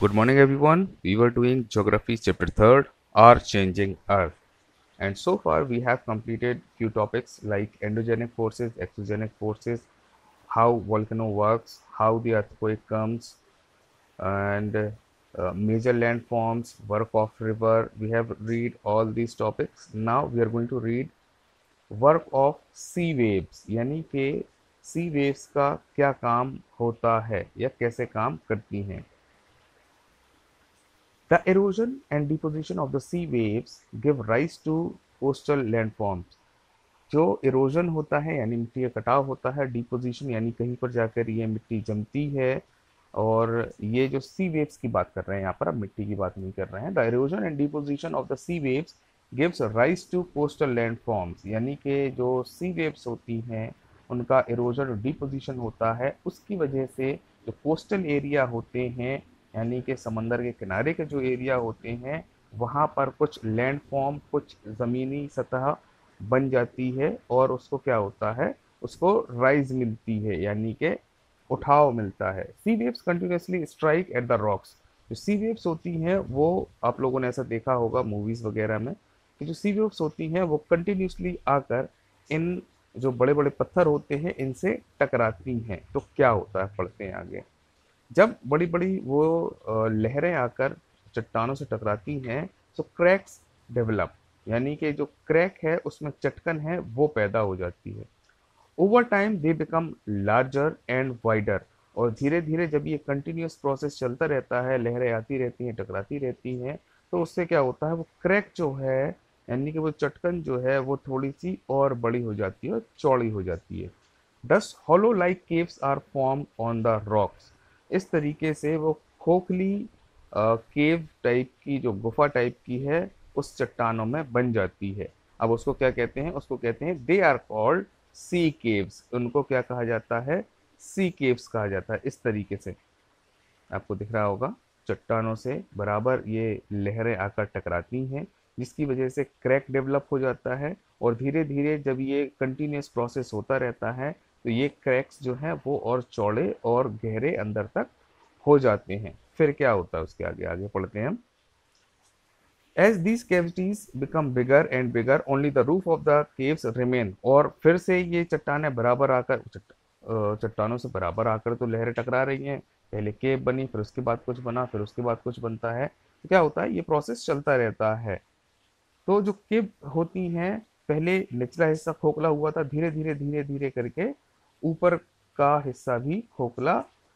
Good morning, everyone. We were doing Geography Chapter 3rd, Our Changing Earth. And so far, we have completed few topics like endogenic forces, exogenic forces, how volcano works, how the earthquake comes, and major landforms, work of river. We have read all these topics. Now we are going to read work of sea waves, यानी कि सी waves का क्या काम होता है या कैसे काम करती हैं। The erosion and deposition of the sea waves give rise to coastal landforms। जो इरोजन होता है यानी मिट्टी का कटाव होता है, डिपोजिशन यानी कहीं पर जाकर ये मिट्टी जमती है, और ये जो सी वेव्स की बात कर रहे हैं यहाँ पर, अब मिट्टी की बात नहीं कर रहे हैं। The erosion and deposition of the sea waves gives rise to coastal landforms, यानी कि जो सी वेव्स होती हैं उनका इरोजन और डिपोजिशन होता है, उसकी वजह से जो कोस्टल एरिया होते हैं यानी कि समंदर के किनारे के जो एरिया होते हैं वहाँ पर कुछ लैंडफॉर्म, कुछ ज़मीनी सतह बन जाती है, और उसको क्या होता है, उसको राइज मिलती है यानी कि उठाव मिलता है। Sea waves continuously strike at the rocks. जो सी वेव्स होती हैं वो आप लोगों ने ऐसा देखा होगा मूवीज वगैरह में कि जो सी वेव्स होती हैं वो कंटिन्यूसली आकर इन जो बड़े बड़े पत्थर होते हैं इनसे टकराती हैं। तो क्या होता है, पढ़ते हैं आगे। जब बड़ी बड़ी वो लहरें आकर चट्टानों से टकराती हैं तो क्रैक्स डेवलप, यानी कि जो क्रैक है उसमें चटकन है वो पैदा हो जाती है। Over time they become larger and wider, और धीरे धीरे जब ये कंटिन्यूस प्रोसेस चलता रहता है, लहरें आती रहती हैं, टकराती रहती हैं, तो उससे क्या होता है, वो क्रैक जो है यानी कि वो चटकन जो है वो थोड़ी सी और बड़ी हो जाती है और चौड़ी हो जाती है। Thus hollow like caves are form on the rocks. इस तरीके से वो खोखली केव टाइप की, जो गुफा टाइप की है, उस चट्टानों में बन जाती है। अब उसको क्या कहते हैं, उसको कहते हैं they are called sea caves. उनको क्या कहा जाता है, सी केव्स कहा जाता है। इस तरीके से आपको दिख रहा होगा, चट्टानों से बराबर ये लहरें आकर टकराती हैं जिसकी वजह से क्रैक डेवलप हो जाता है, और धीरे धीरे जब ये कंटिन्यूस प्रोसेस होता रहता है तो ये क्रैक्स जो हैं वो और चौड़े और गहरे अंदर तक हो जाते हैं। फिर क्या होता है उसके आगे, आगे पढ़ते हैं हम। As these cavities become bigger and bigger, only the roof of the caves remain। और फिर से ये चट्टानें बराबर आकर चट्टानों से बराबर आकर तो लहरें टकरा रही हैं। पहले केव बनी, फिर उसके बाद कुछ बना, फिर उसके बाद कुछ बनता है। तो क्या होता है, ये प्रोसेस चलता रहता है। तो जो केव होती हैं, पहले निचला हिस्सा खोखला हुआ था, धीरे धीरे धीरे धीरे करके ऊपर का हिस्सा भी खोखला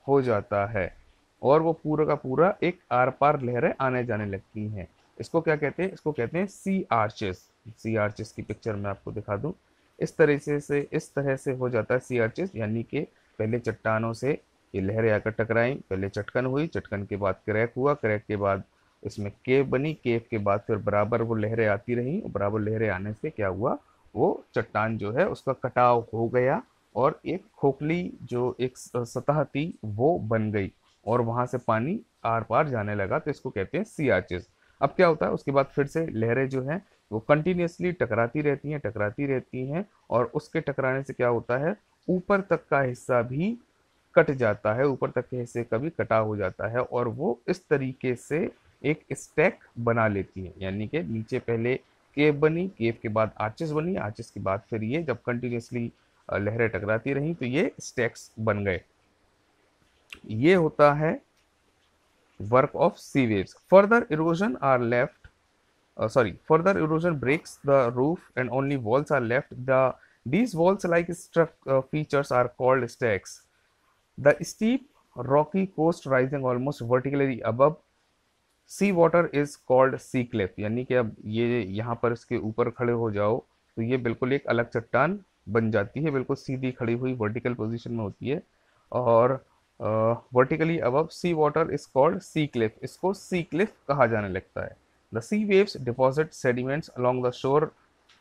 हो जाता है, और वो पूरा का पूरा एक आर पार लहरें आने जाने लगती हैं। इसको क्या कहते हैं, इसको कहते हैं सी आर्चेस। सी आर्चेस की पिक्चर मैं आपको दिखा दूं। इस तरह से हो जाता है सी आर्चेस, यानी कि पहले चट्टानों से ये लहरें आकर टकराई, पहले चटकन हुई, चटकन के बाद क्रैक हुआ, क्रैक के बाद इसमें केव बनी, केव के बाद फिर बराबर वो लहरें आती रहीं, और बराबर लहरें आने से क्या हुआ, वो चट्टान जो है उसका कटाव हो गया, और एक खोखली जो एक सतह थी वो बन गई, और वहां से पानी आर पार जाने लगा। तो इसको कहते हैं सी आर्चेस। अब क्या होता है, उसके बाद फिर से लहरें जो हैं वो कंटिन्यूसली टकराती रहती हैं, टकराती रहती हैं, और उसके टकराने से क्या होता है, ऊपर तक का हिस्सा भी कट जाता है, ऊपर तक के हिस्से का भी कटाव हो जाता है, और वो इस तरीके से एक स्टैक बना लेती है। यानी कि नीचे पहले केव बनी, केव के बाद आर्चेस बनी, आर्चेस के बाद फिर ये जब कंटिन्यूसली लहरें टकराती रहीं तो ये स्टैक्स बन गए। ये होता है work of sea waves। Further erosion are left, further erosion breaks the roof and only walls are left। These walls like features are called stacks। The steep rocky coast rising almost vertically above sea water is called sea cliff, यानी कि अब ये यहाँ पर इसके ऊपर खड़े हो जाओ तो ये बिल्कुल एक अलग चट्टान बन जाती है, बिल्कुल सीधी खड़ी हुई वर्टिकल पोजीशन में होती है, और vertically above sea water is called sea cliff. इसको सी क्लिफ कहा जाने लगता है। The sea waves deposit sediments along the shore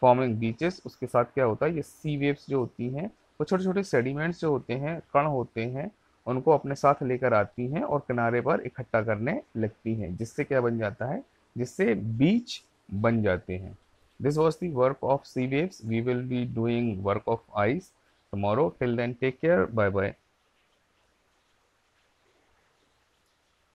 forming beaches. उसके साथ क्या होता है, ये सी वेव्स जो होती हैं वो छोटे छोटे सेडिमेंट्स जो होते हैं, कण होते हैं, उनको अपने साथ लेकर आती हैं और किनारे पर इकट्ठा करने लगती हैं, जिससे क्या बन जाता है, जिससे बीच बन जाते हैं। This was the work of sea waves. We will be doing work of ice tomorrow। till then, take care, bye bye।